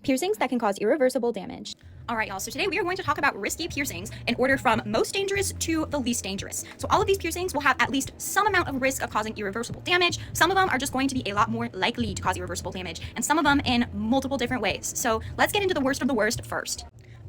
Piercings that can cause irreversible damage. Alright y'all, so today we are going to talk about risky piercings in order from most dangerous to the least dangerous. So all of these piercings will have at least some amount of risk of causing irreversible damage. Some of them are just going to be a lot more likely to cause irreversible damage, and some of them in multiple different ways. So let's get into the worst of the worst first.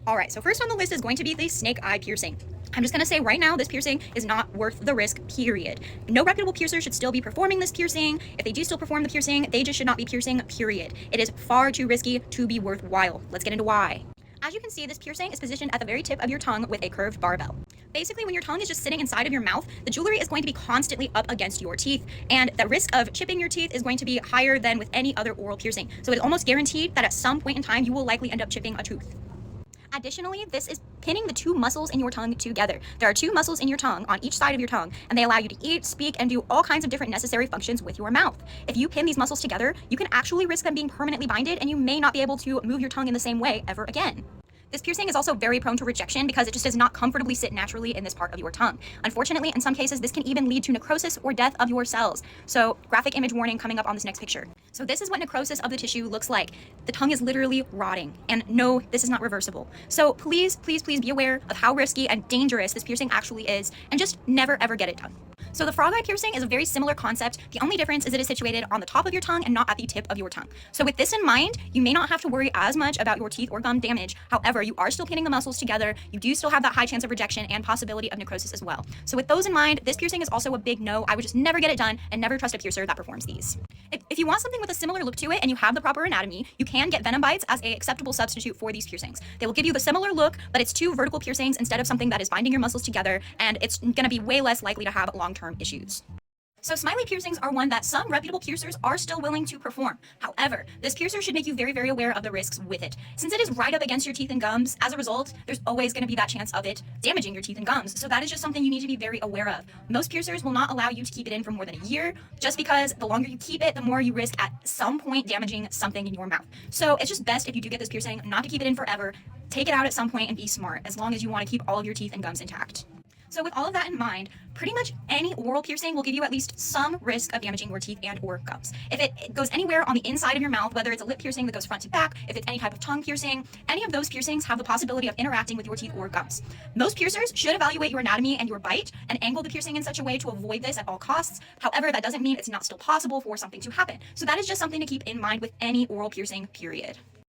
Alright, so first on the list is going to be the snake eye piercing. I'm just going to say right now, this piercing is not worth the risk, period. No reputable piercer should still be performing this piercing. If they do still perform the piercing, they just should not be piercing, period. It is far too risky to be worthwhile. Let's get into why. As you can see, this piercing is positioned at the very tip of your tongue with a curved barbell. Basically, when your tongue is just sitting inside of your mouth, the jewelry is going to be constantly up against your teeth, and the risk of chipping your teeth is going to be higher than with any other oral piercing. So it is almost guaranteed that at some point in time, you will likely end up chipping a tooth. Additionally, this is pinning the two muscles in your tongue together. There are two muscles in your tongue on each side of your tongue, and they allow you to eat, speak, and do all kinds of different necessary functions with your mouth. If you pin these muscles together, you can actually risk them being permanently binded, and you may not be able to move your tongue in the same way ever again. This piercing is also very prone to rejection because it just does not comfortably sit naturally in this part of your tongue. Unfortunately, in some cases, this can even lead to necrosis or death of your cells. So, graphic image warning coming up on this next picture. So this is what necrosis of the tissue looks like. The tongue is literally rotting, and no, this is not reversible. So please, please, please be aware of how risky and dangerous this piercing actually is, and just never ever get it done. So the frog eye piercing is a very similar concept. The only difference is it is situated on the top of your tongue and not at the tip of your tongue. So with this in mind, you may not have to worry as much about your teeth or gum damage. However, you are still pinning the muscles together. You do still have that high chance of rejection and possibility of necrosis as well. So with those in mind, this piercing is also a big no. I would just never get it done and never trust a piercer that performs these. If you want something with a similar look to it and you have the proper anatomy, you can get venom bites as an acceptable substitute for these piercings. They will give you the similar look, but it's two vertical piercings instead of something that is binding your muscles together, and it's going to be way less likely to have long-term issues. So smiley piercings are one that some reputable piercers are still willing to perform. However, this piercer should make you very, very aware of the risks with it. Since it is right up against your teeth and gums, as a result, there's always going to be that chance of it damaging your teeth and gums. So that is just something you need to be very aware of. Most piercers will not allow you to keep it in for more than a year, just because the longer you keep it, the more you risk at some point damaging something in your mouth. So it's just best if you do get this piercing not to keep it in forever. Take it out at some point and be smart, as long as you want to keep all of your teeth and gums intact. So with all of that in mind, pretty much any oral piercing will give you at least some risk of damaging your teeth and or gums. If it goes anywhere on the inside of your mouth, whether it's a lip piercing that goes front to back, if it's any type of tongue piercing, any of those piercings have the possibility of interacting with your teeth or gums. Most piercers should evaluate your anatomy and your bite and angle the piercing in such a way to avoid this at all costs. However, that doesn't mean it's not still possible for something to happen. So that is just something to keep in mind with any oral piercing, period.